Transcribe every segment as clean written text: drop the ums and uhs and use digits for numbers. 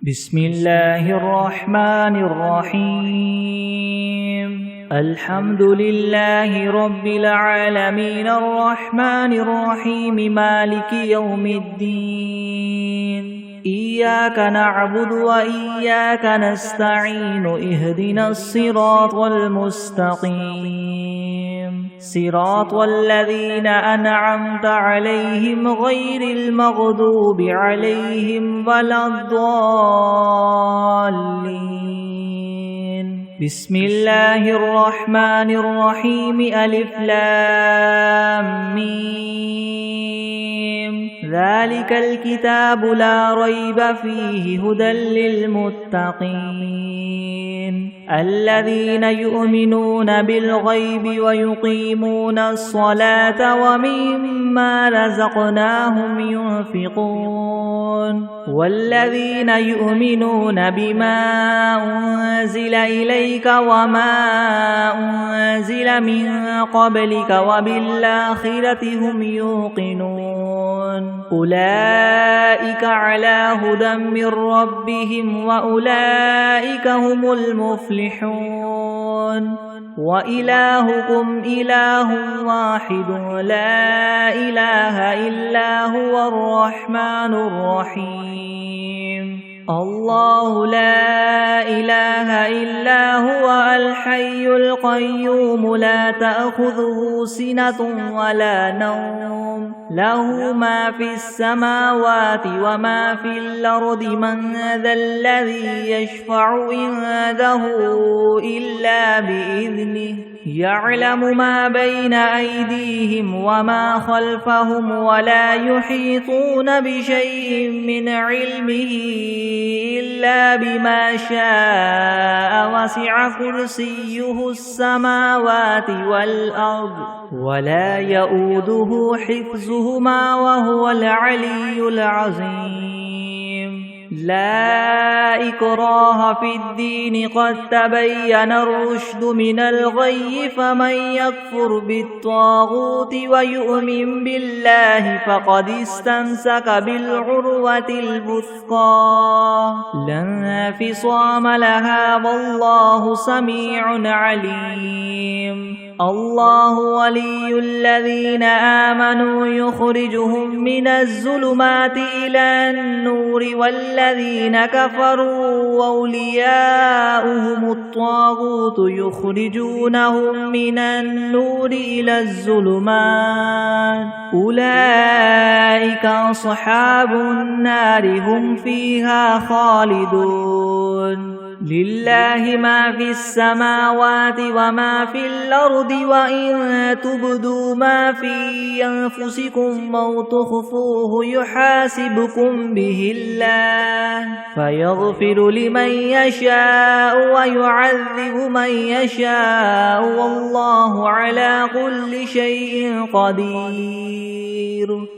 بسم الله الرحمن الرحيم الحمد لله رب العالمين الرحمن الرحيم مالك يوم الدين إياك نعبد وإياك نستعين اهدنا الصراط المستقيم صراط الذين أنعمت عليهم غير المغضوب عليهم ولا الضالين بسم الله الرحمن الرحيم ألف لام ميم ذلك الكتاب لا ريب فيه هدى للمتقين الذين يؤمنون بالغيب ويقيمون الصلاة ومما رزقناهم ينفقون والذين يؤمنون بما أنزل إليك وما أنزل من قبلك وبالآخرة هم يوقنون أولئك على هدى من ربهم وأولئك هم المفلحون وإلهكم إله واحد لا إله إلا هو الرحمن الرحيم الله لا إله إلا هو الحي القيوم لا تأخذه سنة ولا نوم له ما في السماوات وما في الأرض من ذا الذي يشفع عنده إلا بإذنه يعلم ما بين أيديهم وما خلفهم ولا يحيطون بشيء من علمه إلا بما شاء وسع كرسيه السماوات والأرض ولا يؤوده حفظهما وهو العلي العظيم لا إكراه في الدين قد تبين الرشد من الغي فمن يكفر بالطاغوت ويؤمن بالله فقد استمسك بالعروة الوثقى لا انفصام لها والله سميع عليم الله ولي الذين آمنوا يخرجهم من الظلمات إلى النور والذين كفروا أولياؤهم الطاغوت يخرجونهم من النور إلى الظلمات أولئك أصحاب النار هم فيها خالدون لله ما في السماوات وما في الأرض وإن تبدوا ما في أنفسكم أو تخفوه يحاسبكم به الله فيغفر لمن يشاء ويعذب من يشاء والله على كل شيء قدير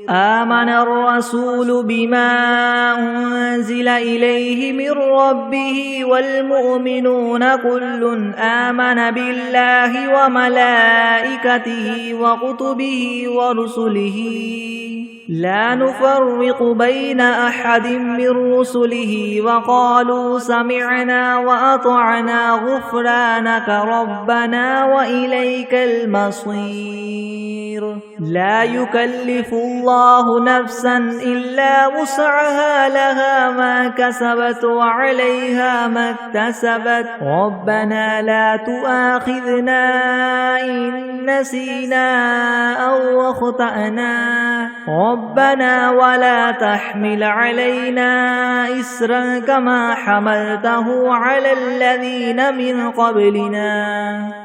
آمن الرسول بما أنزل إليه من ربه والمؤمنون كل آمن بالله وملائكته وكتبه ورسله لا نفرق بين أحد من رسله وقالوا سمعنا وأطعنا غفرانك ربنا وإليك المصير لا يكلف الله نفسا إلا وسعها لها ما كسبت وعليها ما اكتسبت ربنا لا تؤاخذنا إن نسينا أو أخطأنا ربنا ولا تحمل علينا إسرا كما حملته على الذين من قبلنا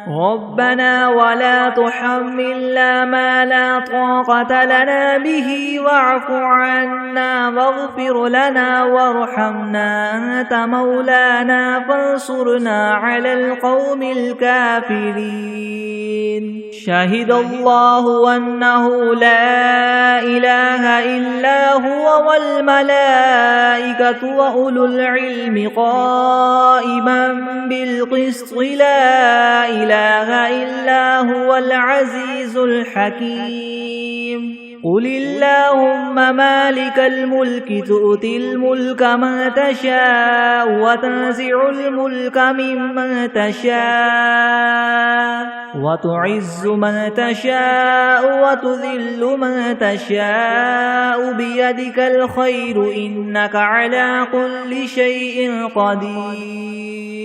ربنا ولا تحملنا ما لا طاقة لنا به واعف عنا واغفر لنا وارحمنا أنت مولانا فانصرنا على القوم الكافرين شهد الله أنه لا إله إلا هو والملائكة وأولو العلم قائما بالقسط لا إله إلا هو العزيز الحكيم قل اللهم مالك الملك تؤتي الملك من تشاء وتنزع الملك ممن تشاء وتعز من تشاء وتذل من تشاء بيدك الخير إنك على كل شيء قدير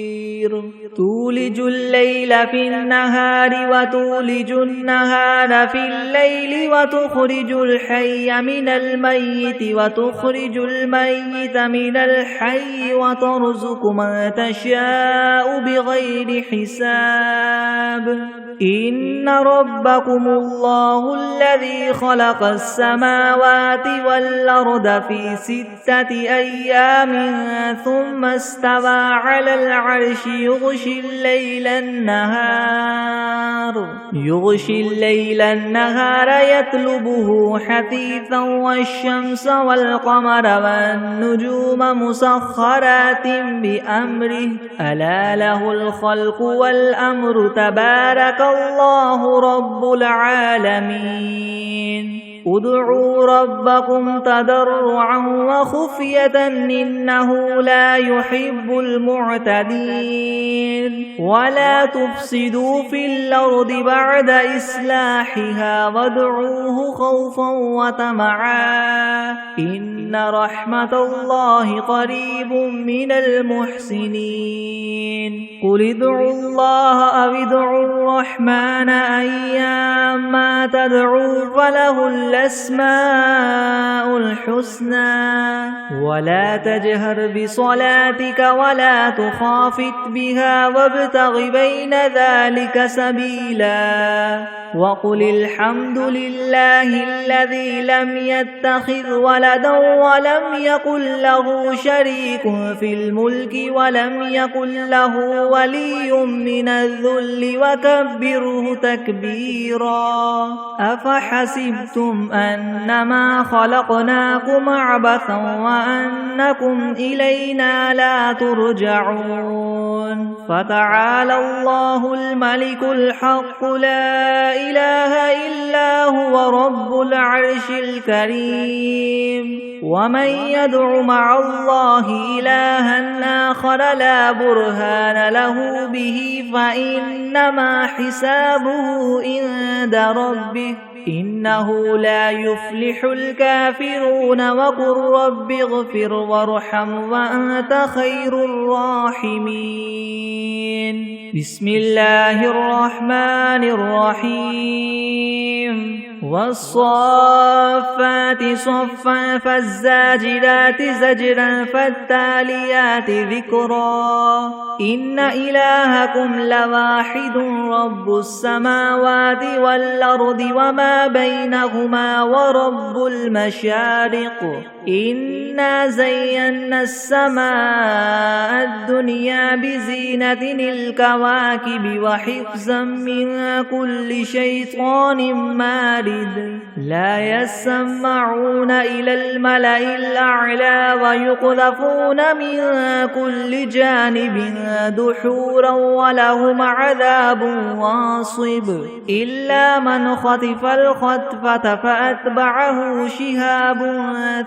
تولج الليل في النهار وتولج النهار في الليل وتخرج الحي من الميت وتخرج الميت من الحي وترزق من تشاء بغير حساب إن ربكم الله الذي خلق السماوات والأرض في 6 أيام ثم استوى على العرش يغشي الليل النهار يطلبه حثيثا والشمس والقمر والنجوم مسخرات بأمره ألا له الخلق والأمر تبارك الله رب العالمين ادعوا ربكم تضرعا وخفية إنه لا يحب المعتدين ولا تفسدوا في الأرض بعد إصلاحها وادعوه خوفا وطمعا إن رحمة الله قريب من المحسنين قل ادعوا الله أو ادعوا الرحمن أيما تدعوا فله الأسماء الحسنى ولا تجهر بصلاتك ولا تخافت بها وابتغ بين ذلك سبيلا وقل الحمد لله الذي لم يتخذ ولدا ولم يكن له شريك في الملك ولم يكن له ولي من الذل وكبره تكبيرا أفحسبتم أنما خلقناكم عبثا وأنكم إلينا لا ترجعون فتعالى الله الملك الحق لا إله إلا هو رب العرش الكريم ومن يدع مع الله إلها آخر لا برهان له به فإنما حسابه عند ربه إنه لا يفلح الكافرون وقل رب اغفر وارحم وأنت خير الراحمين بسم الله الرحمن الرحيم والصافات صفا فالزاجرات زجرا فالتاليات ذكرا إن إلهكم لواحد رب السماوات والأرض وما بينهما ورب المشارق إنا زينا السماء الدنيا بزينة الكواكب وحفظا من كل شيطان مارد لا يسمعون إلى الملأ الأعلى ويقذفون من كل جانب دحورا ولهم عذاب واصب إلا من خطف الخطفة فأتبعه شهاب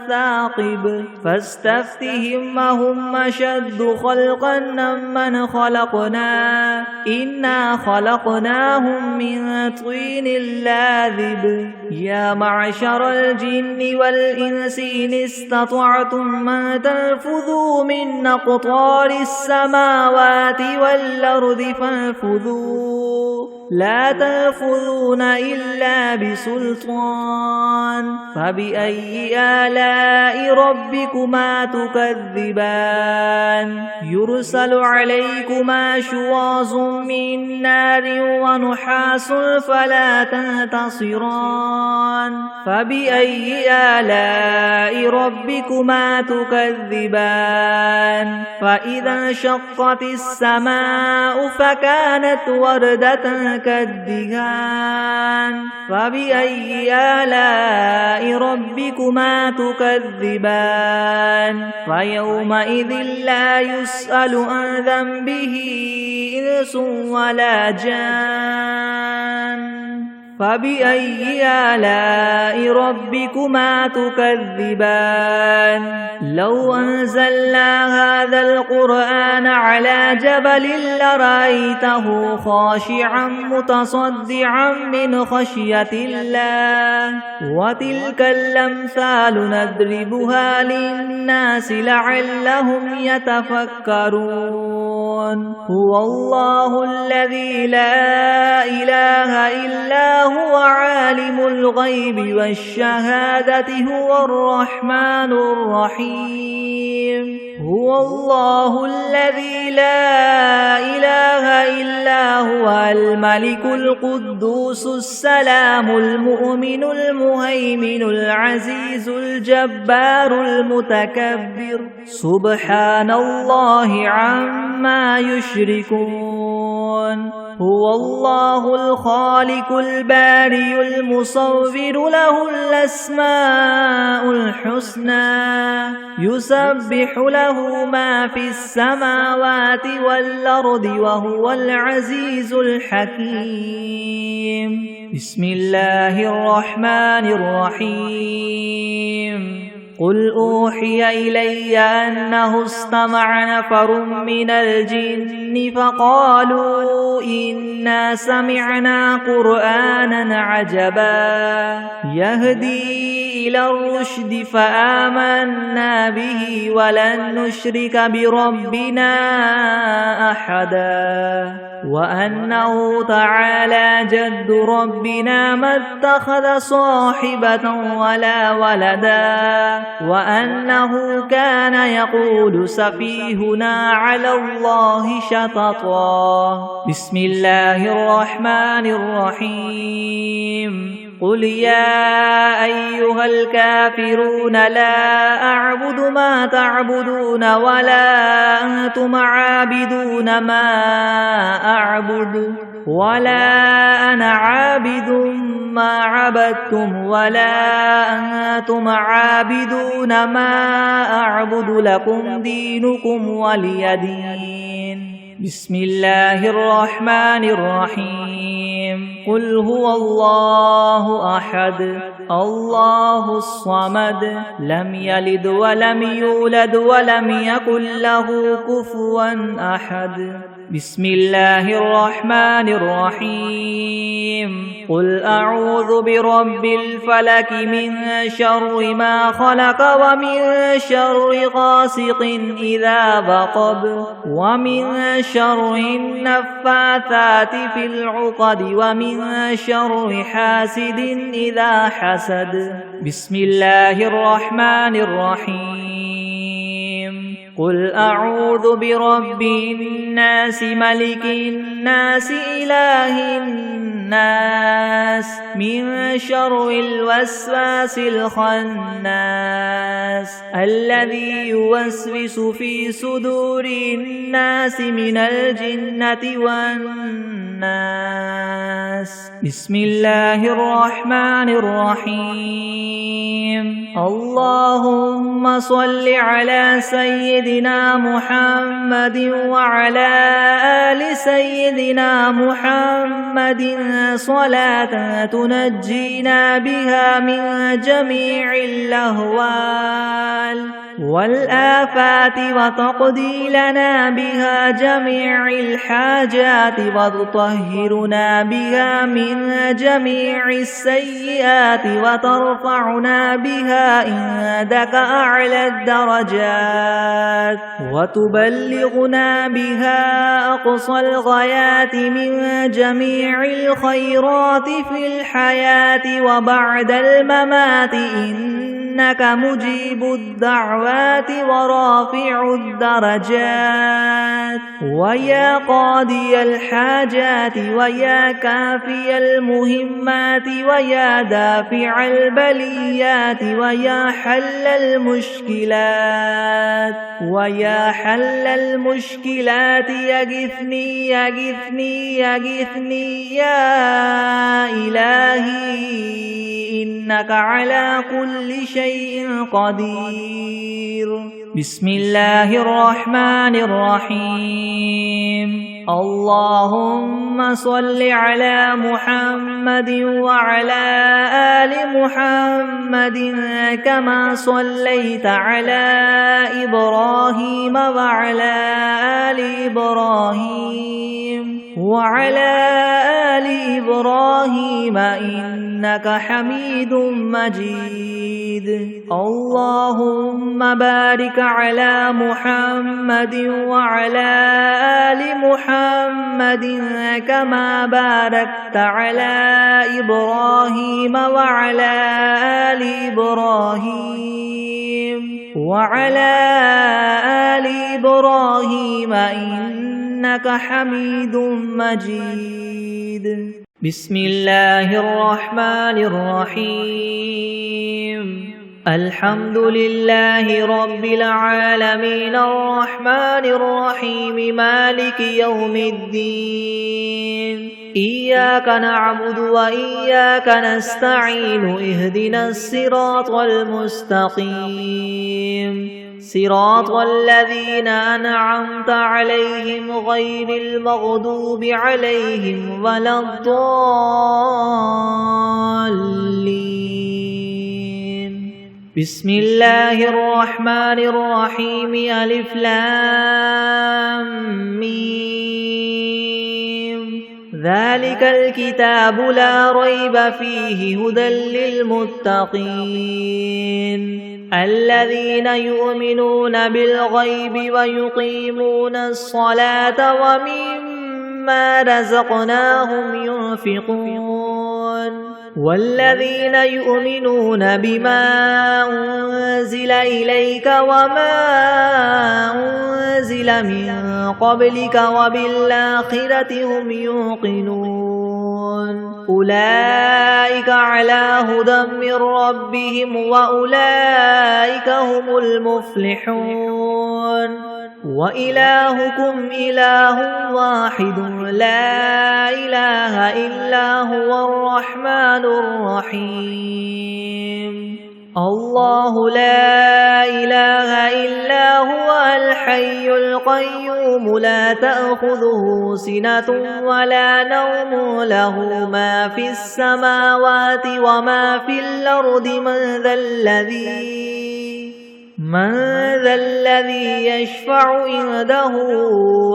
ثاقب فاستفتهم هم أشد خلقا ممن خلقنا إنا خلقناهم من طين لاذب يا معشر الجن والإنس إن استطعتم أن تنفذوا من أقطار السماوات والأرض فانفذوا لا تنفذون إلا بسلطان فبأي آلاء ربكما تكذبان يرسل عليكما شواظ من نار ونحاس فلا تنتصران فبأي آلاء ربكما تكذبان فإذا انشقت السماء فكانت وردة كالدهان فبأي آلاء ربكما تكذبان فيومئذ لا يسأل عن ذنبه إنس ولا جان فبأي آلاء ربكما تكذبان لو أنزلنا هذا القرآن على جبل لرأيته خاشعا متصدعا من خشية الله وتلك الأمثال نضربها للناس لعلهم يتفكرون هو الله الذي لا إله إلا هو عالم الغيب والشهادة هو الرحمن الرحيم هو الله الذي لا إله إلا هو الملك القدوس السلام المؤمن المهيمن العزيز الجبار المتكبر سبحان الله عما يشركون هو الله الخالق البارئ المصور له الأسماء الحسنى يسبح له ما في السماوات والأرض وهو العزيز الحكيم بسم الله الرحمن الرحيم قل أوحي إلي أنه استمع نفر من الجن فقالوا إنا سمعنا قرآنا عجبا يهدي إلى الرشد فآمنا به ولن نشرك بربنا أحدا وأنه تعالى جد ربنا ما اتخذ صاحبة ولا ولدا وأنه كان يقول سفيهنا على الله شططا بسم الله الرحمن الرحيم قل يا أيها الكافرون لا أعبد ما تعبدون ولا أنتم عابدون ما أعبد ولا أنا عابد ما عبدتم ولا أنتم عابدون ما أعبد لكم دينكم ولي دين بسم الله الرحمن الرحيم قل هو الله أحد الله الصمد لم يلد ولم يولد ولم يكن له كفوا أحد بسم الله الرحمن الرحيم قل أعوذ برب الفلك من شر ما خلق ومن شر غاسق إذا وقب ومن شر النفاثات في العقد ومن شر حاسد إذا حسد بسم الله الرحمن الرحيم قل أعوذ برب الناس ملك الناس إله الناس من شر الوسواس الخناس الذي يوسوس في صدور الناس من الجنة والناس بسم الله الرحمن الرحيم اللهم صل على سيدنا محمد وعلى آل سيدنا محمد صلاة تنجينا بها من جميع الأهوال والآفات وتقضي لنا بها جميع الحاجات وتطهرنا بها من جميع السيئات وترفعنا بها عندك أعلى الدرجات وتبلغنا بها أقصى الغايات من جميع الخيرات في الحياة وبعد الممات إنك مجيب الدعوات ورافع الدرجات ويا قاضي الحاجات ويا كافي المهمات ويا دافع البليات ويا حل المشكلات ويا حل المشكلات يغثني يغثني يغثني يا إلهي إنك على كل شيء قدير بسم الله الرحمن الرحيم اللهم صل على محمد وعلى آل محمد كما صليت على إبراهيم وعلى آل إبراهيم إنك حميد مجيد اللهم بارك على محمد وعلى آل محمد كما باركت على إبراهيم وعلى آل إبراهيم إنك حميد مجيد بسم الله الرحمن الرحيم الحمد لله رب العالمين الرحمن الرحيم مالك يوم الدين إياك نعبد وإياك نستعين اهدنا الصراط المستقيم صراط الذين أنعمت عليهم غير المغضوب عليهم ولا الضالين بسم الله الرحمن الرحيم ألف لام ميم ذلك الكتاب لا ريب فيه هدى للمتقين الذين يؤمنون بالغيب ويقيمون الصلاة ومما رزقناهم ينفقون والذين يؤمنون بما أنزل إليك وما أنزل من قبلك وبالآخرة هم يوقنون أولئك على هدى من ربهم وأولئك هم المفلحون وإلهكم إله واحد لا إله إلا هو الرحمن الرحيم الله لا إله إلا هو الحي القيوم لا تأخذه سنة ولا نوم له ما في السماوات وما في الأرض من ذا الذي يشفع عنده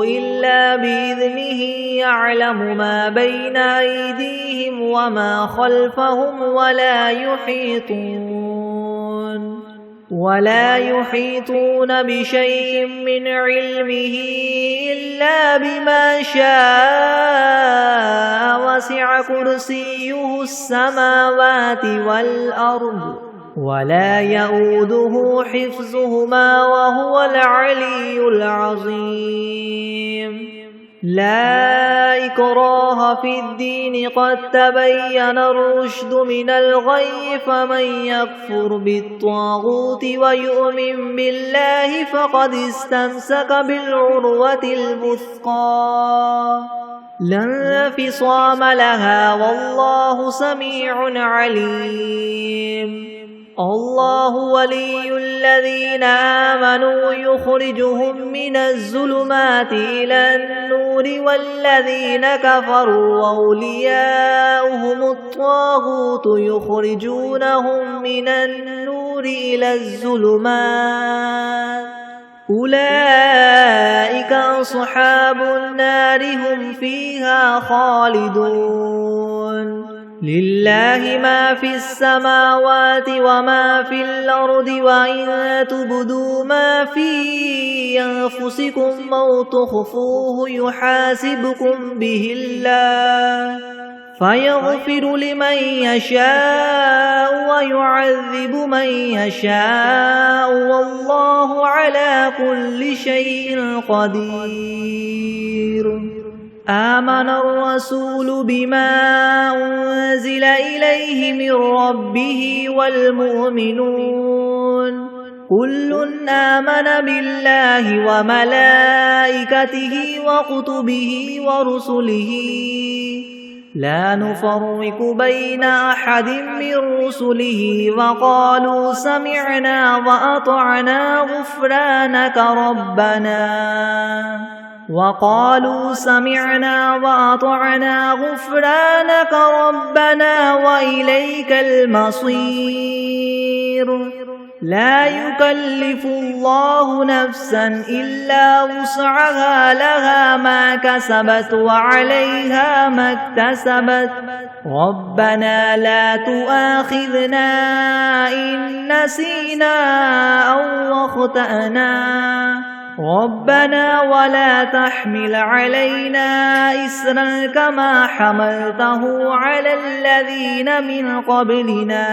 إلا بإذنه يعلم ما بين أيديهم وما خلفهم ولا يحيطون بشيء من علمه إلا بما شاء وسع كرسيه السماوات والأرض ولا يؤوده حفظهما وهو العلي العظيم لا إكراه في الدين قد تبين الرشد من الغي فمن يكفر بالطاغوت ويؤمن بالله فقد استمسك بالعروة الوثقى لا انفصام لها والله سميع عليم الله ولي الذين آمنوا يخرجهم من الظلمات إلى النور والذين كفروا أولياؤهم الطاغوت يخرجونهم من النور إلى الظلمات أولئك أصحاب النار هم فيها خالدون لله ما في السماوات وما في الأرض وإن تبدوا ما في أنفسكم أو تخفوه يحاسبكم به الله فيغفر لمن يشاء ويعذب من يشاء والله على كل شيء قدير آمن الرسول بما أنزل إليه من ربه والمؤمنون كل آمن بالله وملائكته وكتبه ورسله لا نفرق بين أحد من رسله وقالوا سمعنا وأطعنا غفرانك ربنا وإليك المصير لا يكلف الله نفسا إلا وسعها لها ما كسبت وعليها ما اكتسبت ربنا لا تؤاخذنا إن نسينا أو أخطأنا ربنا ولا تحمل علينا إسرا كما حملته على الذين من قبلنا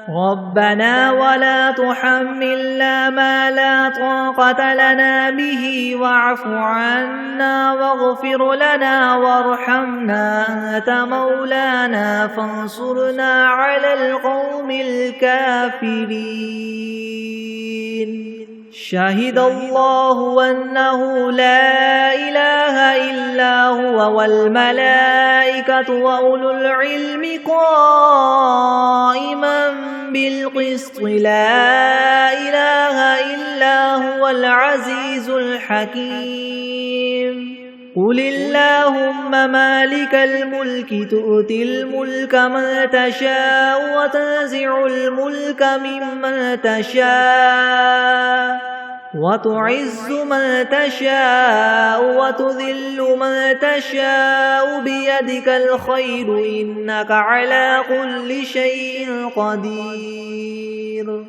ربنا ولا تحملنا ما لا طاقة لنا به واعف عنا واغفر لنا وارحمنا أنت مولانا فانصرنا على القوم الكافرين شهد الله أنه لا إله إلا هو والملائكة وأولو العلم قائما بالقسط لا إله إلا هو العزيز الحكيم قل اللهم مالك الملك تؤتي الملك من تشاء وتنزع الملك ممن تشاء وتعز من تشاء وتذل من تشاء بيدك الخير إنك على كل شيء قدير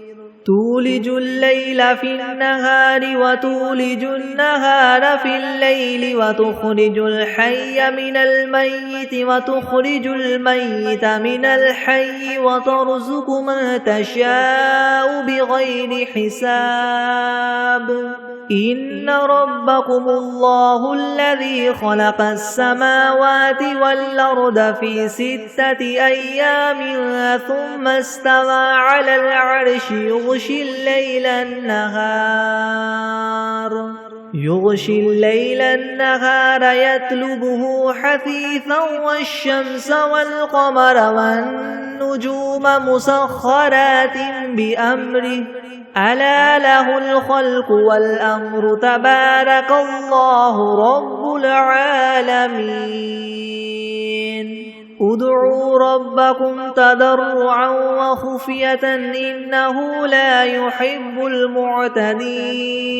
تولج الليل في النهار وتولج النهار في الليل وتخرج الحي من الميت وتخرج الميت من الحي وترزق من تشاء بغير حساب إن ربكم الله الذي خلق السماوات والأرض في 6 أيام ثم استوى على العرش يغشي الليل النهار يطلبه حثيثا والشمس والقمر والنجوم مسخرات بأمره ألا له الخلق والأمر تبارك الله رب العالمين ادعوا ربكم تضرعا وخفية إنه لا يحب المعتدين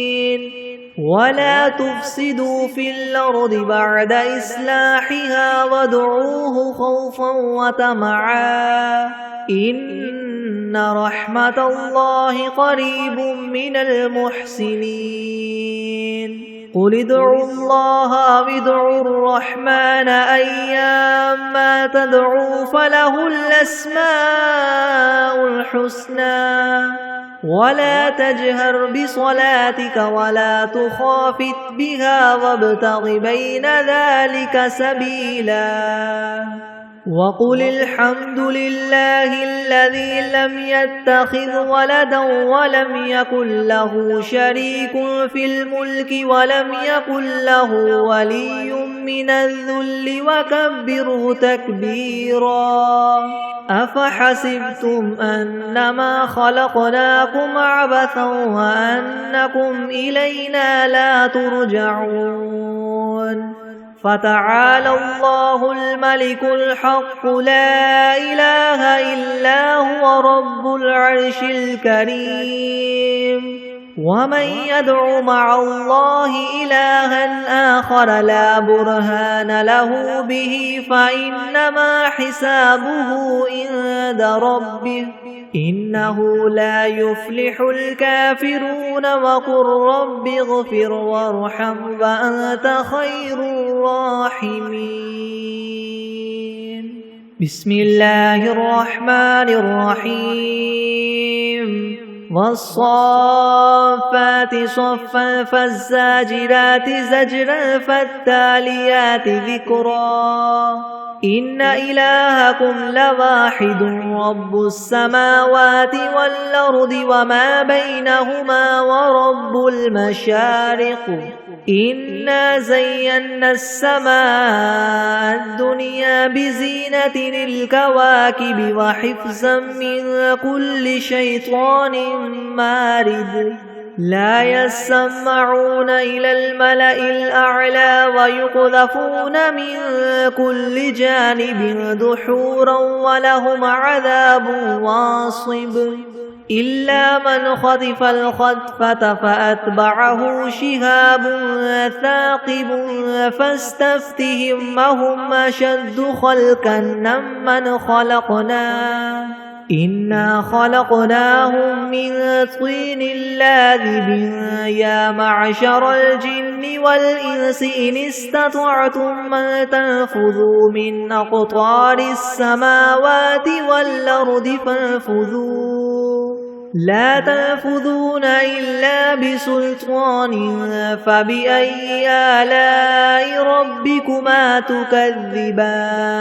ولا تفسدوا في الأرض بعد إصلاحها وادعوه خوفا وطمعا إن رحمة الله قريب من المحسنين قل ادعوا الله أو ادعوا الرحمن أيما تدعوا فله الأسماء الحسنى ولا تجهر بصلاتك ولا تخافت بها وابتغ بين ذلك سبيلا وقل الحمد لله الذي لم يتخذ ولدا ولم يكن له شريك في الملك ولم يكن له ولي من الذل وكبره تكبيرا أفحسبتم أنما خلقناكم عبثا وأنكم إلينا لا ترجعون فتعالى الله الملك الحق لا إله إلا هو رب العرش الكريم ومن يدع مع الله إلها آخر لا برهان له به فإنما حسابه عند ربه إنه لا يفلح الكافرون وقل رب اغفر وارحم وأنت خير الراحمين بسم الله الرحمن الرحيم والصافات صفا فالزاجرات زجرا فالتاليات ذكرا إن إلهكم لواحد رب السماوات والأرض وما بينهما ورب المشارق إنا زينا السماء الدنيا بزينة الكواكب وحفظا من كل شيطان مارد لا يسمعون إلى الملأ الأعلى ويقذفون من كل جانب دحورا ولهم عذاب واصب إلا من خطف الخطفة فأتبعه شهاب ثاقب فاستفتهم أهم أشد خلقا ممن خلقنا إنا خلقناهم من طين لاذب يا معشر الجن والإنس إن استطعتم أن تنفذوا من أقطار السماوات والأرض فانفذوا لا تنفذون إلا بسلطان فبأي آلاء ربكما تكذبان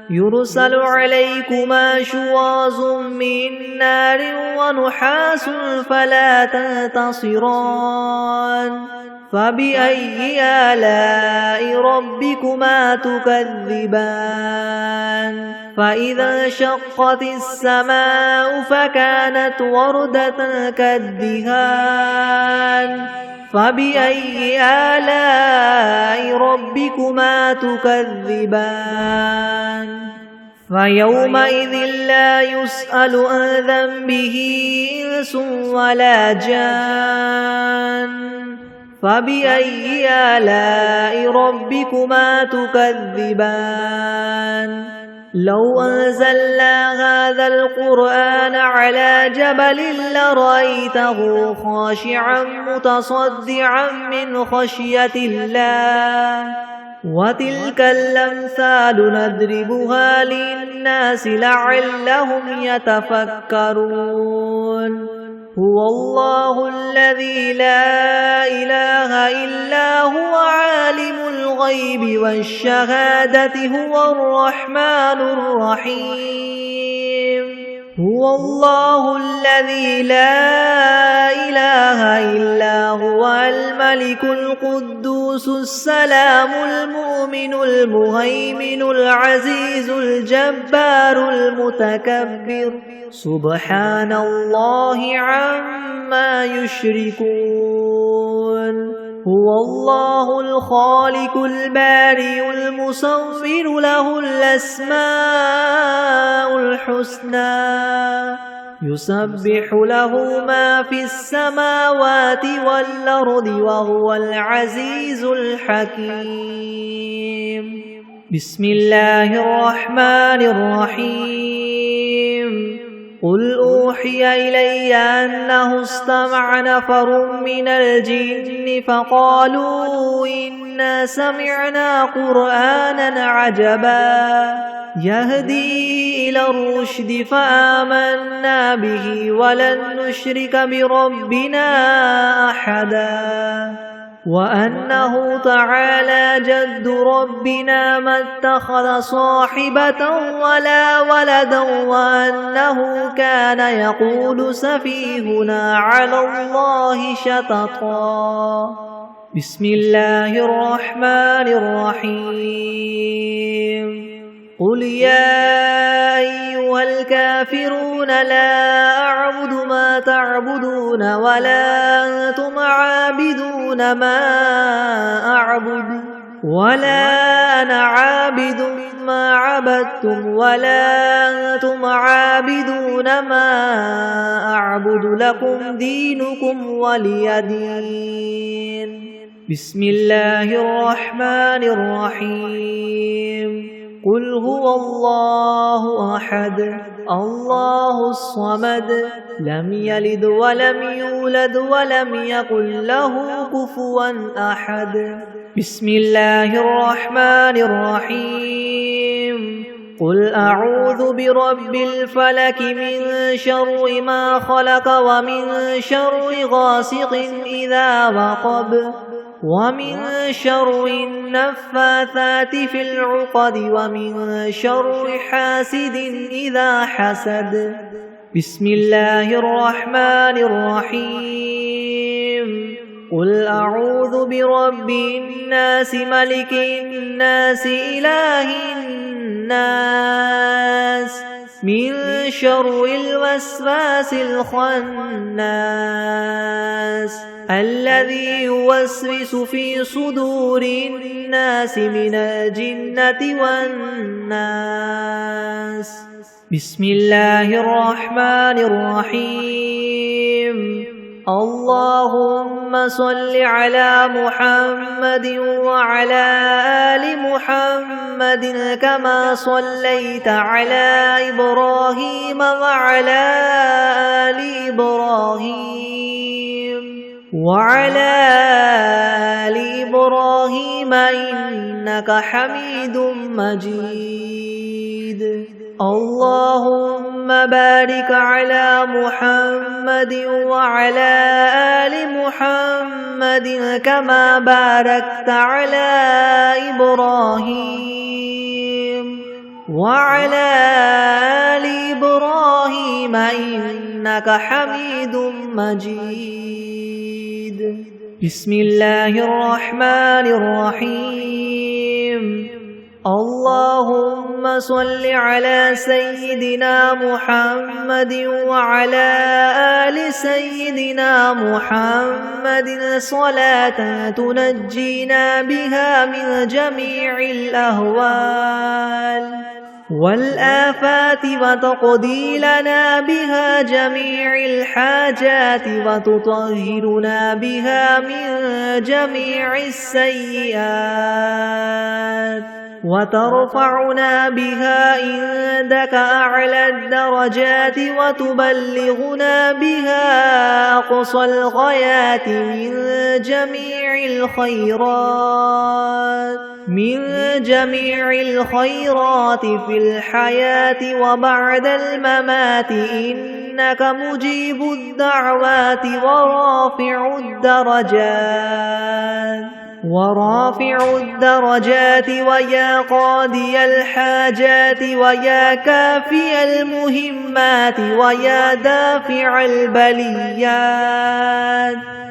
يرسل عليكما شواظ من نار ونحاس فلا تنتصران فبأي آلاء ربكما تكذبان فإذا انشقت السماء فكانت وردة كالدهان فبأي آلاء ربكما تكذبان فيومئذ لا يسأل عن ذنبه إنس ولا جان فبأي آلاء ربكما تكذبان لو أنزلنا هذا القرآن على جبل لرأيته خاشعا متصدعا من خشية الله وتلك الأمثال نضربها للناس لعلهم يتفكرون هو الله الذي لا إله إلا هو عالم الغيب والشهادة هو الرحمن الرحيم هو الله الذي لا إله إلا هو الملك القدوس السلام المؤمن المهيمن العزيز الجبار المتكبر سبحان الله عما يشركون هو الله الخالق البارئ المصور له الأسماء الحسنى يسبح له ما في السماوات والأرض وهو العزيز الحكيم بسم الله الرحمن الرحيم قل أوحي إلي أنه استمع نفر من الجن فقالوا إنا سمعنا قرآنا عجبا يهدي إلى الرشد فآمنا به ولن نشرك بربنا أحدا وأنه تعالى جد ربنا ما اتخذ صاحبة ولا ولدا وأنه كان يقول سفيهنا على الله شططا بسم الله الرحمن الرحيم قل يا أيها الكافرون لا أعبد ما تعبدون ولا أنتم عابدون ما أعبد ولا أنا عابد ما عبدتم ولا أنتم عابدون ما أعبد لكم دينكم ولي دين بسم الله الرحمن الرحيم قل هو الله أحد الله الصمد لم يلد ولم يولد ولم يكن له كفوا أحد بسم الله الرحمن الرحيم قل أعوذ برب الفلك من شر ما خلق ومن شر غاسق إذا وقب ومن شر النفاثات في العقد ومن شر حاسد إذا حسد. بسم الله الرحمن الرحيم. قل أعوذ برب الناس ملك الناس إله الناس من شر الوسواس الخناس الذي يوسوس في صدور الناس من الجنة والناس. بسم الله الرحمن الرحيم. اللهم صل على محمد وعلى آل محمد كما صليت على إبراهيم وعلى آل إبراهيم إنك حميد مجيد. اللهم بارك على محمد وعلى آل محمد كما باركت على إبراهيم وعلى آل إبراهيم إنك حميد مجيد. بسم الله الرحمن الرحيم. اللهم صل على سيدنا محمد وعلى آل سيدنا محمد صلاة تنجينا بها من جميع الأهوال والآفات وتقضي لنا بها جميع الحاجات وتطهرنا بها من جميع السيئات وترفعنا بها عندك أعلى الدرجات وتبلغنا بها أقصى الغايات من جميع الخيرات في الحياة وبعد الممات إنك مجيب الدعوات ورافع الدرجات ويا قاضي الحاجات ويا كافي المهمات ويا دافع البليات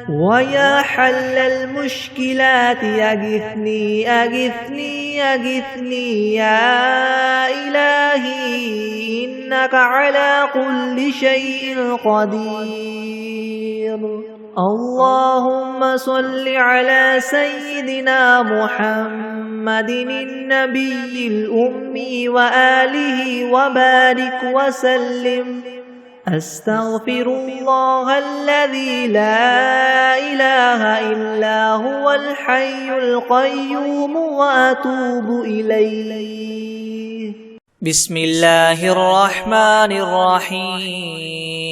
ويا حل المشكلات أغثني أغثني أغثني يا إلهي إنك على كل شيء قدير. اللهم صل على سيدنا محمد النبي الأمي وآله وبارك وسلم. أستغفر الله الذي لا إله إلا هو الحي القيوم وأتوب إليه. بسم الله الرحمن الرحيم.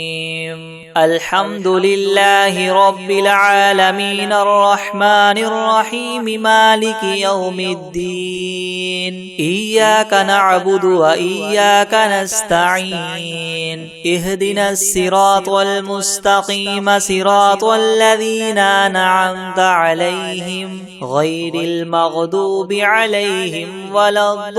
الحمد لله رب العالمين الرحمن الرحيم مالك يوم الدين. إياك نعبد وإياك نستعين. اهدنا الصراط المستقيم صراط الذين أنعمت عليهم غير المغضوب عليهم ولا الضالين.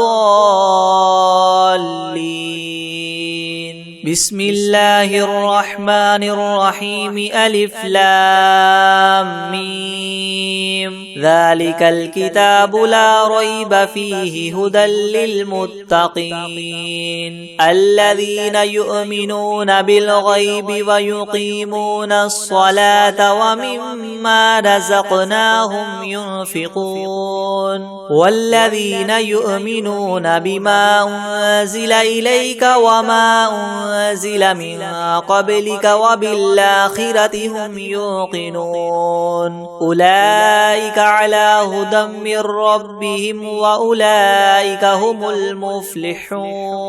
بسم الله الرحمن الرحيم. ألف لام ميم. ذلك الكتاب لا ريب فيه هدى للمتقين الذين يؤمنون بالغيب ويقيمون الصلاة ومما رزقناهم ينفقون والذين يؤمنون بما أنزل إليك وما أنزل من قبلك وبالآخرة هم يوقنون. أولئك على هدى من ربهم وأولئك هم المفلحون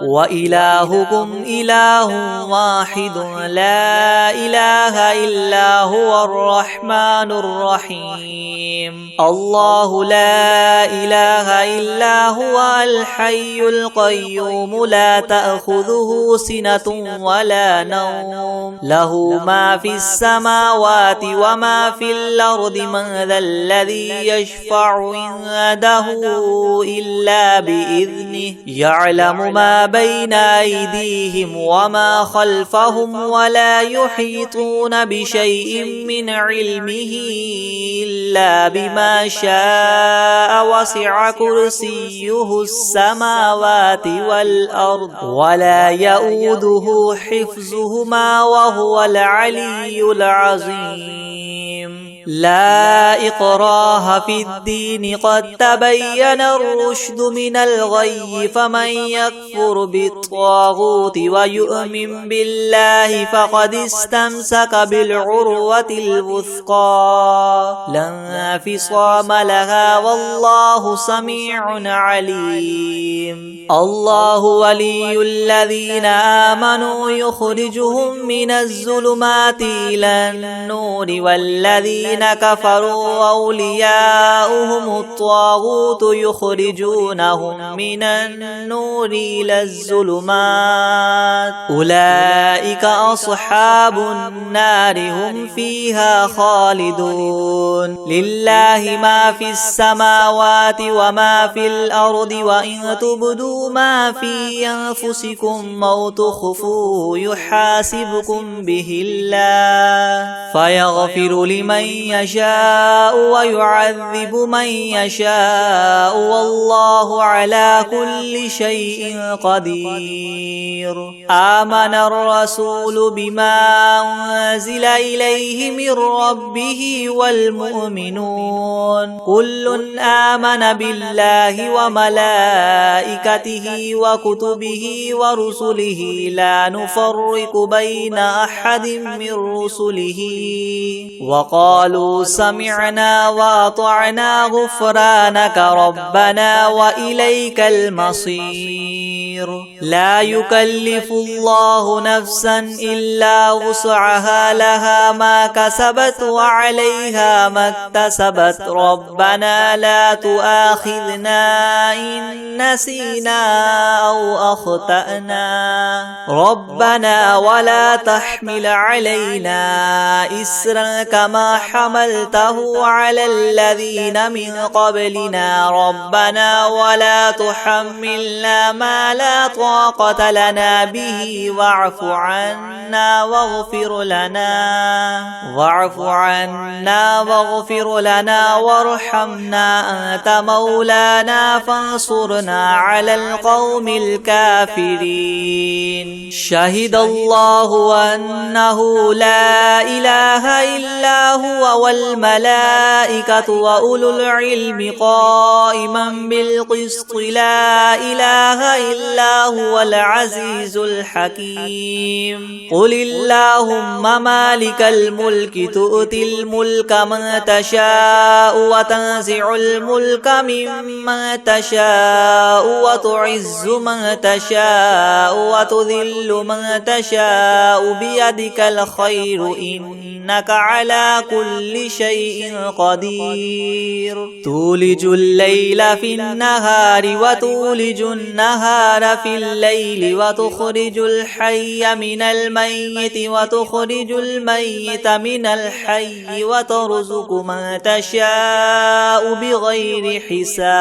وإلهكم إله واحد لا إله إلا هو الرحمن الرحيم الله لا إله إلا هو الحي القيوم لا تأخذه سنة ولا نوم له ما في السماوات وما في الأرض من ذا الذي يشفع عنده إلا بإذنه يعلم ما بين أيديهم وما خلفهم ولا يحيطون بشيء من علمه إلا بما شاء وسع كرسيه السماوات والأرض ولا يؤوده حفظهما وهو العلي العظيم لا إكراه في الدين قد تبين الرشد من الغي فمن يكفر بالطاغوت ويؤمن بالله فقد استمسك بالعروة الوثقى لا انفصام لها والله سميع عليم الله ولي الذين آمنوا يخرجهم من الظلمات إلى النور والذين كفروا أولياؤهم الطاغوت يخرجونهم من النور إلى الظلمات أولئك أصحاب النار هم فيها خالدون لله ما في السماوات وما في الأرض وإن تبدوا ما في أنفسكم أو تخفوه يحاسبكم به الله فيغفر لمن يشاء ويعذب من يشاء والله على كل شيء قدير آمن الرسول بما أنزل إليه من ربه والمؤمنون كل آمن بالله وملائكته وكتبه ورسله لا نفرق بين أحد من رسله وقالوا سمعنا وأطعنا غفرانك ربنا وإليك المصير لا يكلف الله نفسا إلا وسعها لها ما كسبت وعليها ما اكتسبت ربنا لا تؤاخذنا إن نسينا أو أخطأنا ربنا ولا تحمل علينا إسرا كما حملته على الذين من قبلنا ربنا ولا تحملنا ما لا طاقة لنا به واعف عنا واغفر لنا وارحمنا أنت مولانا فانصرنا على القوم الكافرين شهد الله أنه لا إله إلا هو والملائكة وأولو العلم قائما بالقسط لا إله إلا هو العزيز الحكيم قل اللهم مالك الملك تؤتي الملك من تشاء وتنزع الملك ممن تشاء وتعز من تشاء وتذل من تشاء بيدك الخير إنك على كل شيء قدير تولج الليل في النهار وتولج النهار في الليل وتخرج الحي من الميت وتخرج الميت من الحي وترزق من تشاء بغير حساب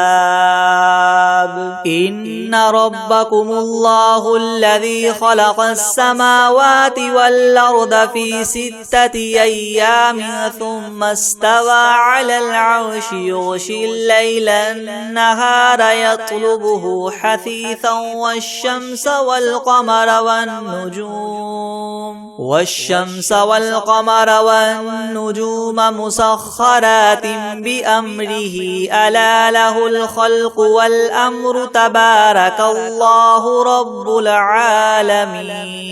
إن ربكم الله الذي خلق السماوات والأرض في 6 أيام ثم استوى على العرش يغشي الليل النهار يطلبه حثيثا والشمس والقمر والنجوم مسخرات بأمره ألا له الخلق والأمر تبارك الله رب العالمين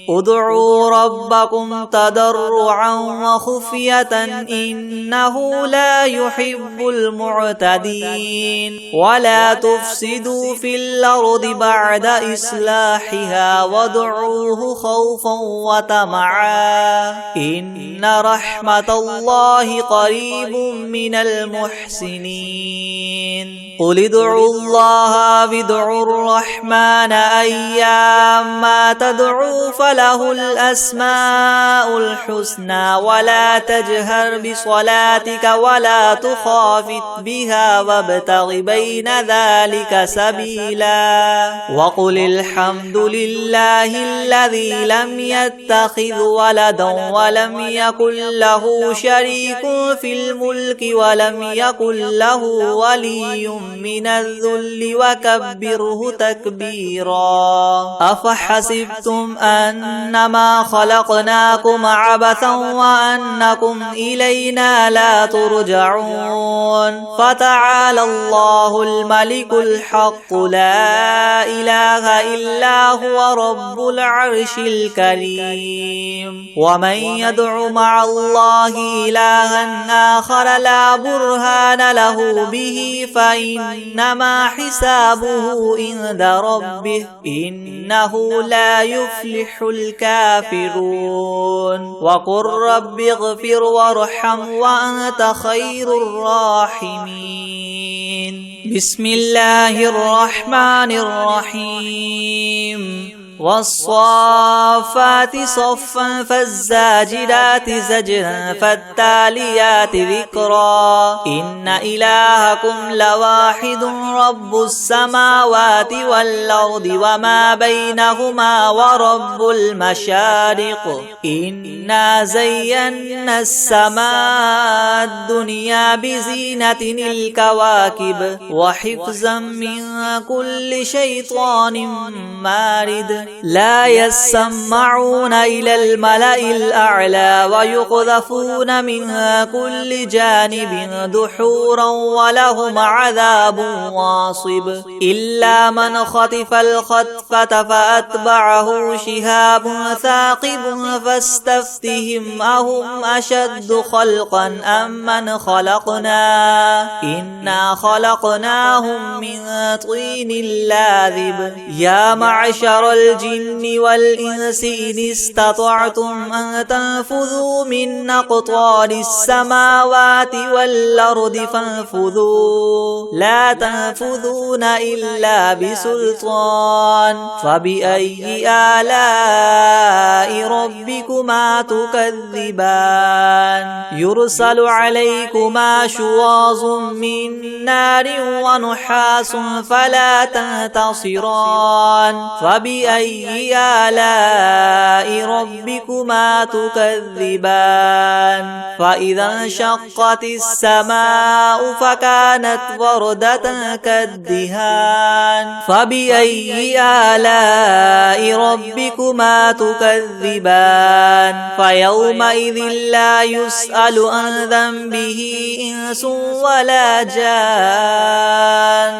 ادعوا ربكم تضرعا تضرعا وخفية إنه لا يحب المعتدين ولا تفسدوا في الأرض بعد إصلاحها وادعوه خوفا وطمعا إن رحمة الله قريب من المحسنين قل ادعوا الله وادعوا الرحمن أيما تدعوا فله الأسماء الحسنى ولا تجهر بصلاتك ولا تخافت بها وابتغ بين ذلك سبيلا وقل الحمد لله الذي لم يتخذ ولدا ولم يكن له شريك في الملك ولم يكن له ولي من الذل وكبره تكبيرا أفحسبتم أنما خلقناكم عبثا وأنكم إلينا لا ترجعون فتعالى الله الملك الحق لا إله إلا هو رب العرش الكريم ومن يدع مع الله إلها آخر لا برهان له به فإنما حسابه عند ربه إنه لا يفلح الكافرون وقل رب اغفر وارحم وأنت خير الراحمين بسم الله الرحمن الرحيم والصافات صفا فالزاجرات زجرا فالتاليات ذكرا إن إلهكم لواحد رب السماوات والأرض وما بينهما ورب المشارق إنا زينا السماء الدنيا بزينة الكواكب وحفظا من كل شيطان مارد لا يسمعون إلى الملأ الأعلى ويقذفون منها كل جانب دحورا ولهم عذاب واصب إلا من خطف الخطفة فأتبعه شهاب ثاقب فاستفتهم أهم أشد خلقا أم من خلقنا إنا خلقناهم من طين لاذب يا معشر الجن والإنس إن استطعتم أن تنفذوا من أقطار السماوات والأرض فانفذوا لا تنفذون إلا بسلطان فبأي آلاء ربكما تكذبان يرسل عليكما شواظ من نار ونحاس فلا تنتصران فبأي آلاء ربكما تكذبان فإذا انشقت السماء فكانت وردة كالدهان فبأي آلاء ربكما تكذبان فيومئذ لا يسأل عن ذنبه إنس ولا جان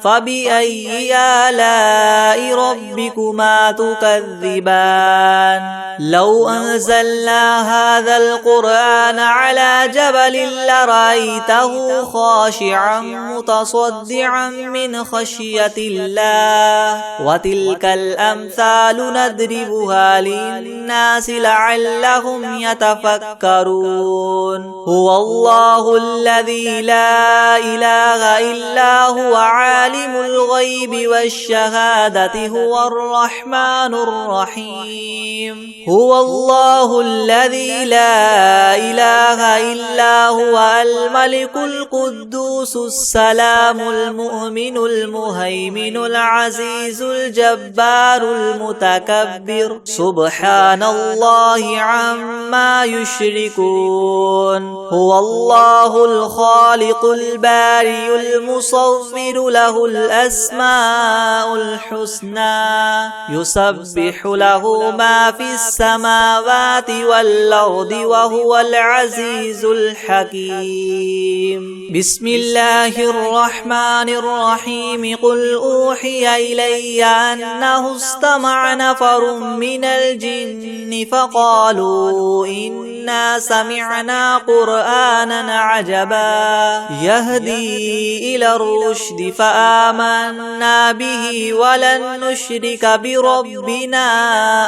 فبأي آلاء ربكما تكذبان لو أنزلنا هذا القرآن على جبل لرأيته خاشعا متصدعا من خشية الله وتلك الأمثال نضربها للناس لعلهم يتفكرون هو الله الذي لا إله إلا هو عالم الغيب والشهادة هو الرحمن الرحيم هو الله الذي لا إله إلا هو الملك القدوس السلام المؤمن المهيمن العزيز الجبار المتكبر سبحان الله عما يشركون هو الله الخالق البارئ المصور له الأسماء الحسنى يسبح له ما في السماوات والأرض وهو العزيز الحكيم. بسم الله الرحمن الرحيم. قل أوحي إلي أنه استمع نفر من الجن فقالوا إنا سمعنا قرآنا عجبا يهدي إلى الرشد فآمنا به ولن نشرك بربنا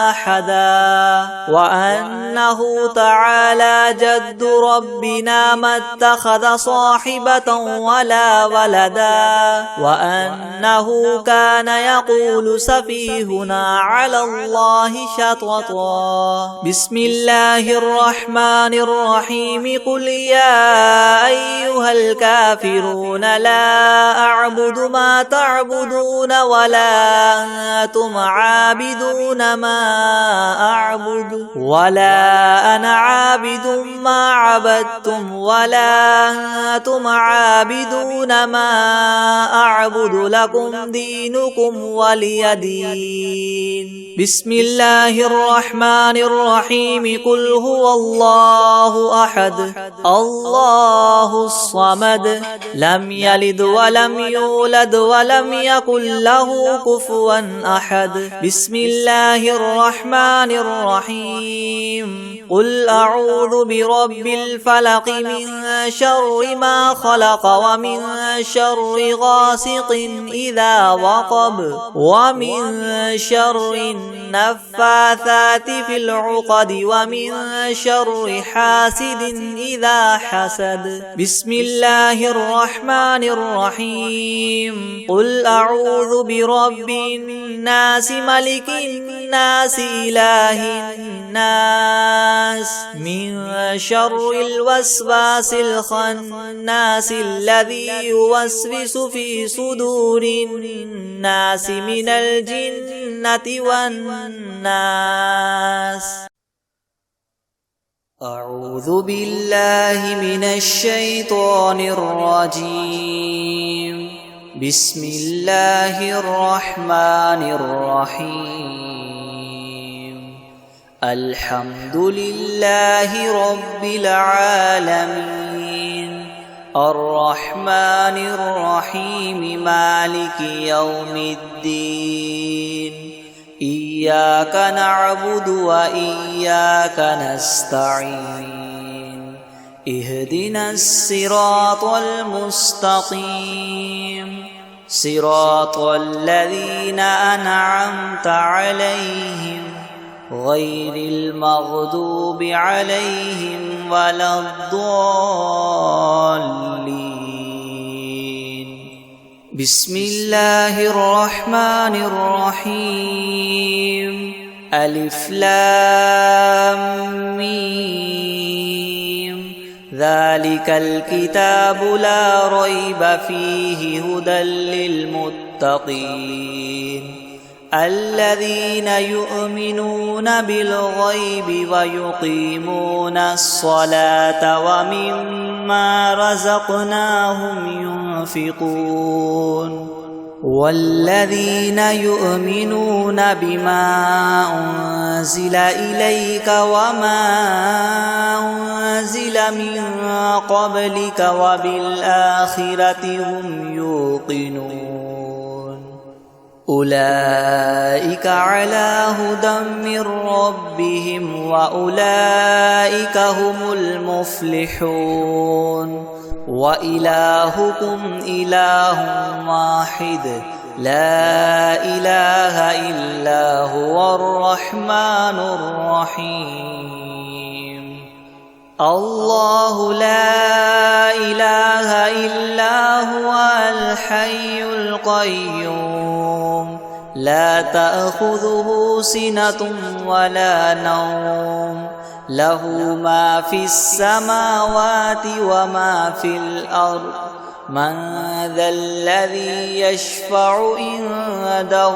أحدا وأنه تعالى جد ربنا ما اتخذ صاحبة ولا ولدا وأنه كان يقول سفيهنا على الله شططا. بسم الله الرحمن الرحيم. قل يا أيها الكافرون لا أعبد ما تعبدون ولا أنتم عابدون ما أعبد ولا أنا عابد ما عبدتم ولا أنتم عابدون ما أعبد لكم دينكم ولي دين. بسم الله الرحمن الرحيم. قل هو الله أحد الله الصمد لم يلد ولم يولد ولم يكن له كفوا أحد. بسم الله الرحمن الرحيم. قل أعوذ برب الفلق من شر ما خلق ومن شر غاسق إذا وقب ومن شر النفاثات في العقد ومن شر حاسد إذا حسد. بسم الله الرحمن الرحيم. قل أعوذ برب الناس ملك الناس إله الناس من شر الوسواس الخناس الذي يوسوس في صدور الناس من الجنة والناس. أعوذ بالله من الشيطان الرجيم. بسم الله الرحمن الرحيم. الحمد لله رب العالمين الرحمن الرحيم مالك يوم الدين إياك نعبد وإياك نستعين اهدنا الصراط المستقيم صراط الذين أنعمت عليهم غير المغضوب عليهم ولا الضالين. بسم الله الرحمن الرحيم. ألف لام ميم ذلك الكتاب لا ريب فيه هدى للمتقين الذين يؤمنون بالغيب ويقيمون الصلاة ومما رزقناهم ينفقون والذين يؤمنون بما أنزل إليك وما أنزل من قبلك وبالآخرة هم يوقنون أولئك على هدى من ربهم وأولئك هم المفلحون. وإلهكم إله واحد لا إله إلا هو الرحمن الرحيم. الله لا إله إلا هو الحي القيوم لا تأخذه سنة ولا نوم له ما في السماوات وما في الأرض من ذا الذي يشفع عنده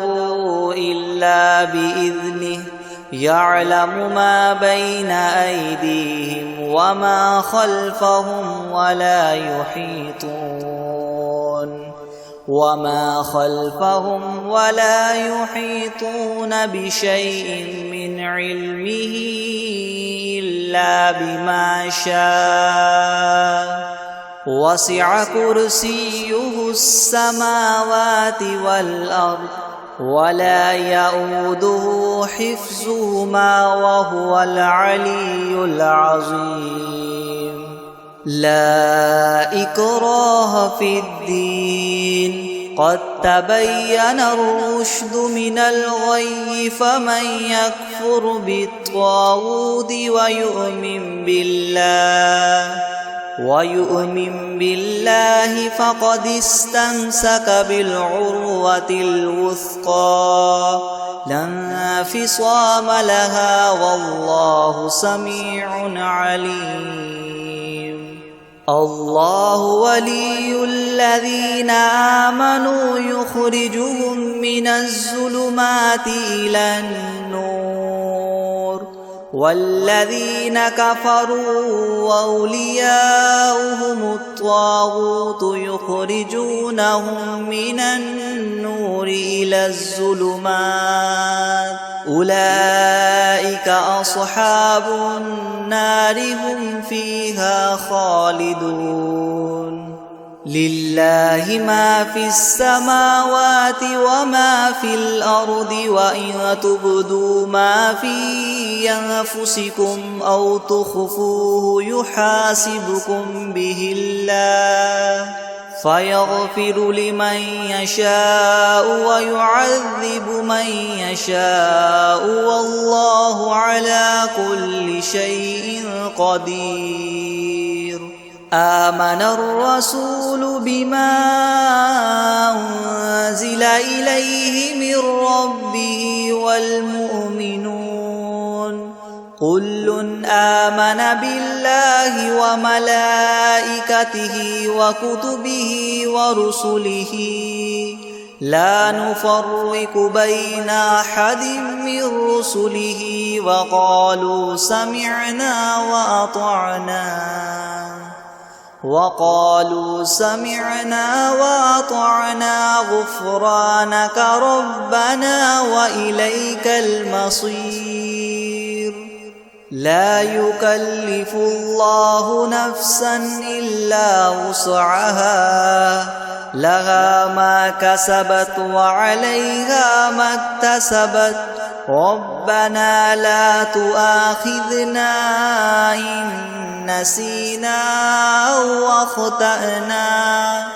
إلا بإذنه يعلم ما بين أيديهم وما خلفهم ولا يحيطون وما خلفهم ولا يحيطون بشيء من علمه إلا بما شاء وسع كرسيه السماوات والأرض ولا يؤوده حفظهما وهو العلي العظيم لا إكراه في الدين قد تبين الرشد من الغي فمن يكفر بالطاغوت ويؤمن بالله فقد استمسك بالعروة الوثقى لا انفصام لها والله سميع عليم الله ولي الذين آمنوا يخرجهم من الظلمات إلى النور والذين كفروا أولياؤهم الطاغوت يخرجونهم من النور إلى الظلمات أولئك أصحاب النار هم فيها خالدون لله ما في السماوات وما في الأرض وإن تبدوا ما في أنفسكم أو تخفوه يحاسبكم به الله فيغفر لمن يشاء ويعذب من يشاء والله على كل شيء قدير آمن الرسول بما أنزل إليه من ربه والمؤمنون كل آمن بالله وملائكته وكتبه ورسله لا نفرق بين أحد من رسله وقالوا سمعنا وأطعنا غفرانك ربنا وإليك المصير لا يكلف الله نفسا إلا وسعها لها ما كسبت وعليها ما اكتسبت ربنا لا تؤاخذنا إن نسينا أو أخطأنا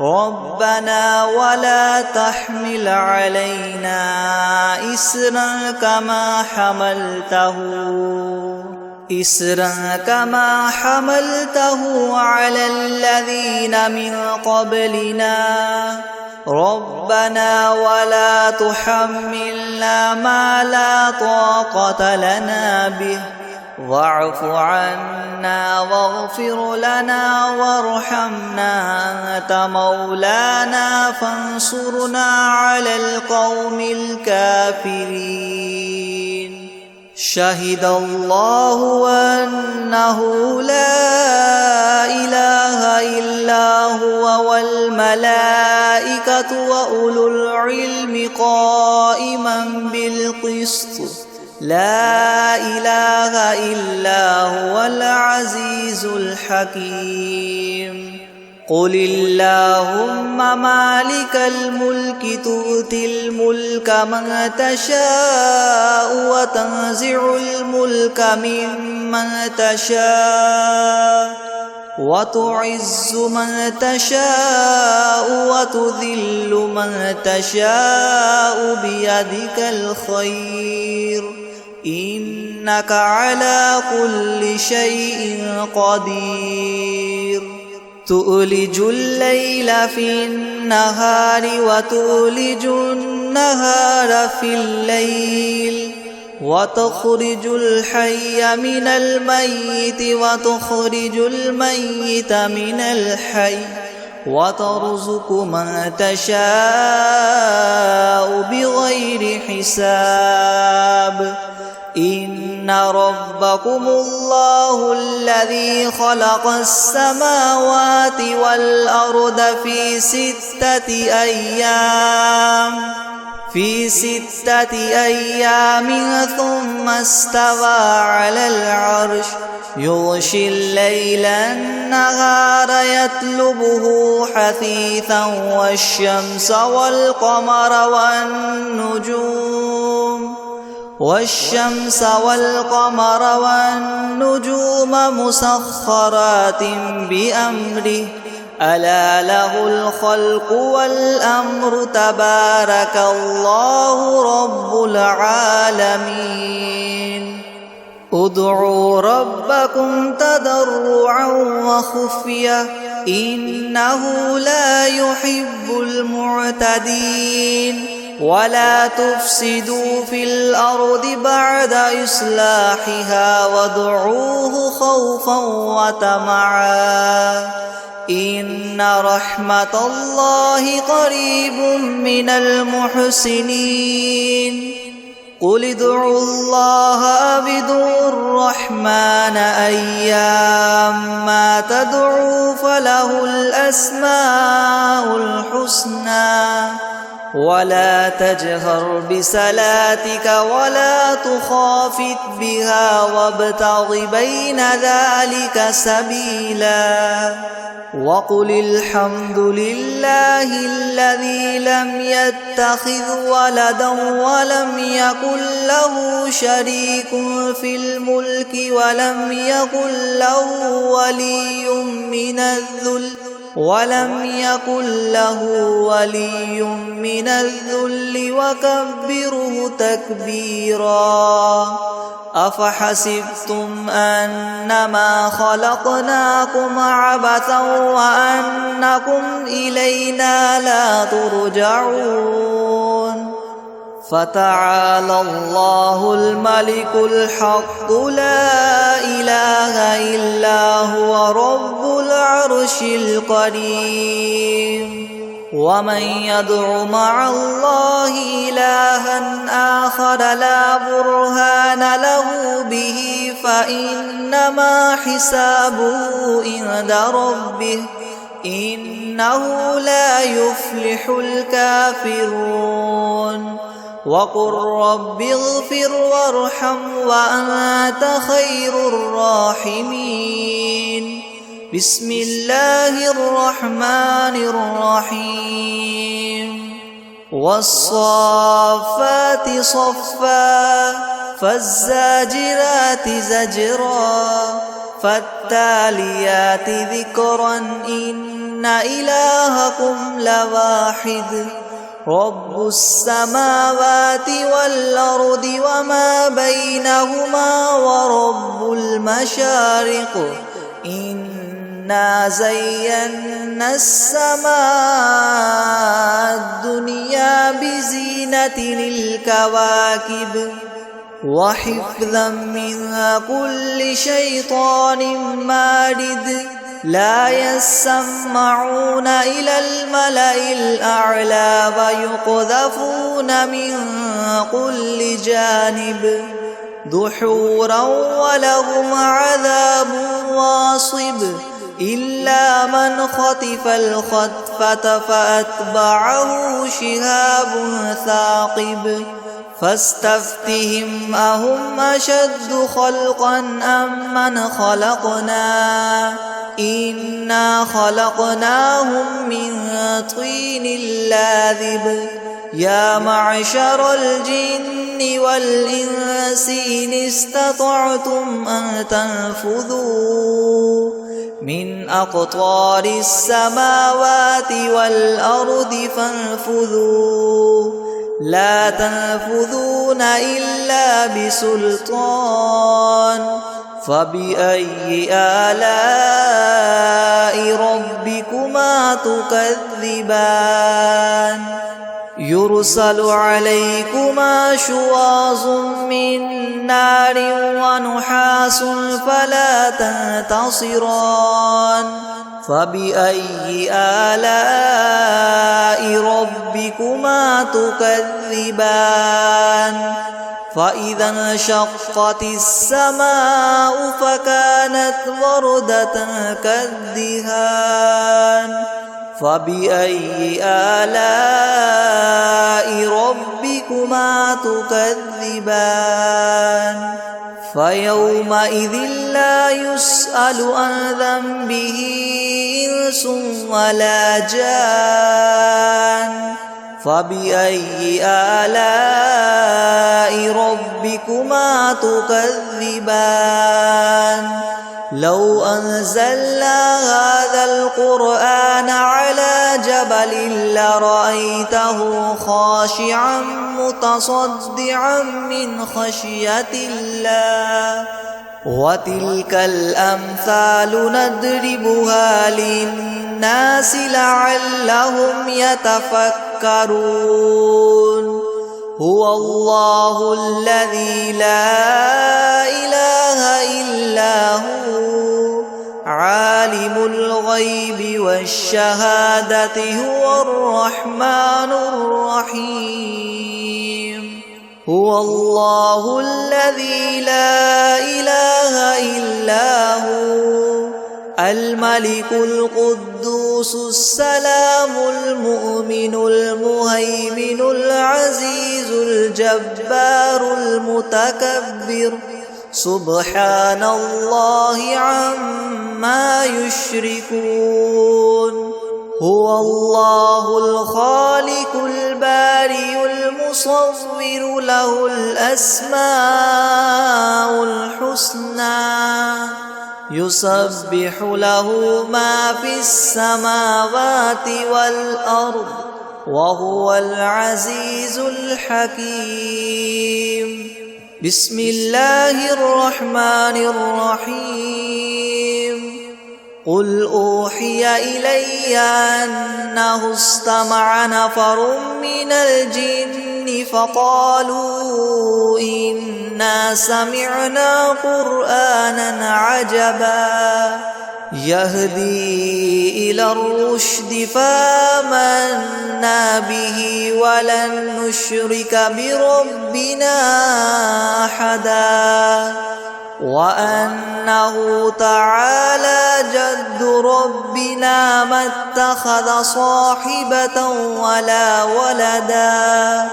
ربنا ولا تحمل علينا إسرا كما حملته على الذين من قبلنا ربنا ولا تحملنا ما لا طاقة لنا به واعف عنا واغفر لنا وارحمنا أنت مولانا فانصرنا على القوم الكافرين شهد الله أنه لا إله إلا هو والملائكة وأولو العلم قائما بالقسط لا إله إلا هو العزيز الحكيم قل اللهم مالك الملك تؤتي الملك من تشاء وتنزع الملك ممن تشاء وتعز من تشاء وتذل من تشاء بيدك الخير إنك على كل شيء قدير تؤلج الليل في النهار وتؤلج النهار في الليل وتخرج الحي من الميت وتخرج الميت من الحي وترزق من تشاء بغير حساب إن ربكم الله الذي خلق السماوات والأرض في 6 أيام ثم استوى على العرش يغشي الليل النهار يطلبه حثيثا والشمس والقمر والنجوم مسخرات بأمره ألا له الخلق والأمر تبارك الله رب العالمين ادعوا ربكم تضرعا وخفية إنه لا يحب المعتدين ولا تفسدوا في الأرض بعد إصلاحها وادعوه خوفا وطمعا إن رحمة الله قريب من المحسنين قل ادعوا الله أو ادعوا الرحمن أيما تدعوا فله الأسماء الحسنى ولا تجهر بصلاتك ولا تخافت بها وابتغ بين ذلك سبيلا وقل الحمد لله الذي لم يتخذ ولدا ولم يكن له شريك في الملك ولم يكن له ولي من الذل وكبره تكبيرا أفحسبتم أنما خلقناكم عبثا وأنكم إلينا لا ترجعون فتعالى الله الملك الحق لا إله إلا هو رب العرش الكريم ومن يدع مع الله إلها آخر لا برهان له به فإنما حسابه عند ربه إنه لا يفلح الكافرون وقل رب اغفر وارحم وأنت خير الراحمين بسم الله الرحمن الرحيم والصافات صفا فالزاجرات زجرا فالتاليات ذكرا إن إلهكم لواحد رب السماوات والأرض وما بينهما ورب المشارق إنا زينا السماء الدنيا بزينة الكواكب وحفظا من كل شيطان مارد لا يسمعون إلى الملأ الأعلى ويقذفون من كل جانب دحورا ولهم عذاب واصب إلا من خطف الخطفة فأتبعه شهاب ثاقب فاستفتهم أهم أشد خلقا أم من خلقنا إنا خلقناهم من طين لاذب يا معشر الجن والإنس إن استطعتم أن تنفذوا من أقطار السماوات والأرض فانفذوا لا تنفذون إلا بسلطان فبأي آلاء ربكما تكذبان يرسل عليكما شواظ من نار ونحاس فلا تنتصران فبأي آلاء ربكما تكذبان فإذا انشقت السماء فكانت وردة كالدهان فبأي آلاء ربكما تكذبان فيومئذ لا يسأل عن ذنبه إنس ولا جان فبأي آلاء ربكما تكذبان لو أنزلنا هذا القرآن على جبل لرأيته خاشعا متصدعا من خشية الله وتلك الأمثال نضربها للناس لعلهم يتفكرون هو الله الذي لا إله إلا هو عالم الغيب والشهادة هو الرحمن الرحيم هو الله الذي لا إله إلا هو الملك القدوس السلام المؤمن المهيمن العزيز الجبار المتكبر سبحان الله عما يشركون هو الله الخالق البارئ المصور له الأسماء الحسنى يسبح له ما في السماوات والأرض وهو العزيز الحكيم بسم الله الرحمن الرحيم قل أوحي إلي أنه استمع نفر من الجن فقالوا إنا سمعنا قرآنا عجبا يهدي إلى الرشد فآمنا به ولن نشرك بربنا أحدا وأنه تعالى جد ربنا ما اتخذ صاحبة ولا ولدا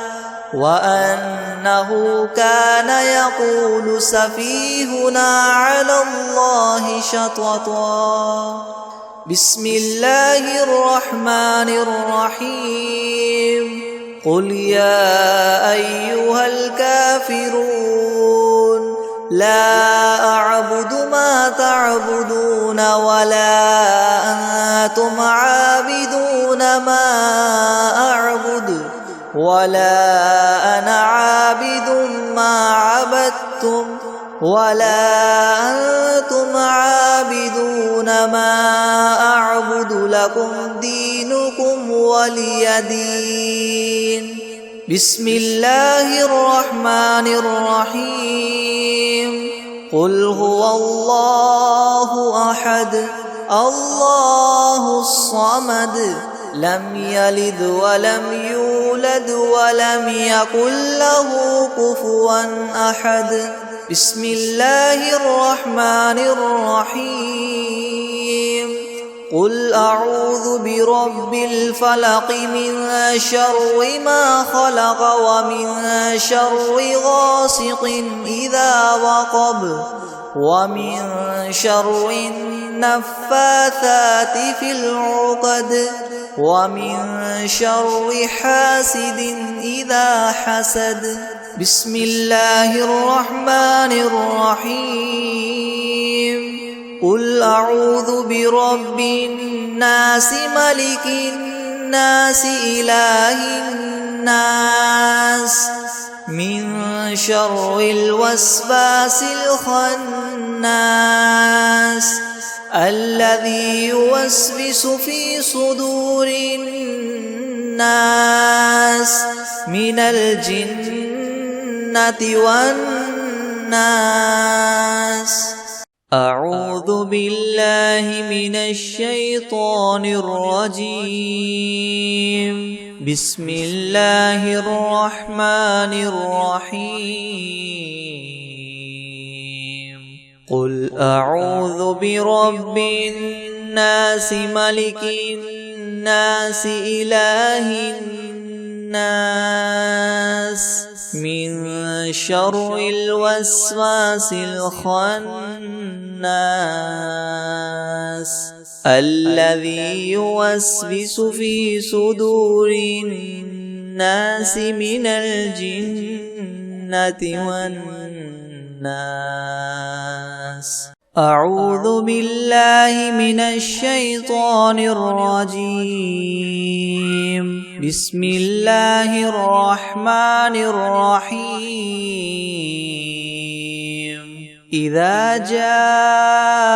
وأنه كان يقول سفيهنا على الله شططا بسم الله الرحمن الرحيم قل يا أيها الكافرون لا أعبد ما تعبدون ولا أنتم عابدون ما أعبد ولا أنا عابد ما عبدتم ولا أنتم عابدون ما أعبد لكم دينكم ولي دين بسم الله الرحمن الرحيم قل هو الله أحد الله الصمد لم يلد ولم يولد ولم يكن له كفوا أحد بسم الله الرحمن الرحيم قل أعوذ برب الفلق من شر ما خلق ومن شر غاسق إذا وقب ومن شر النفاثات في العقد ومن شر حاسد إذا حسد بسم الله الرحمن الرحيم قل أعوذ برب الناس ملك الناس إله الناس من شر الوسواس الخناس الذي يوسوس في صدور الناس من الجنة والناس أعوذ بالله من الشيطان الرجيم بسم الله الرحمن الرحيم قل أعوذ برب الناس ملك الناس إله الناس من شر الوسواس الخناس الذي يوسوس في صدور الناس من الجنة والناس أعوذ بالله من الشيطان الرجيم بسم الله الرحمن الرحيم إذا جاء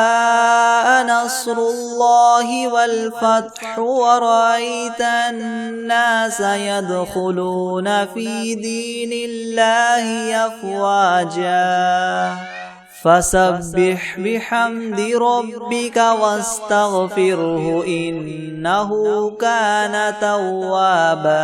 نصر الله والفتح ورأيت الناس يدخلون في دين الله أفواجا فسبح بحمد ربك واستغفره إنه كان توابا.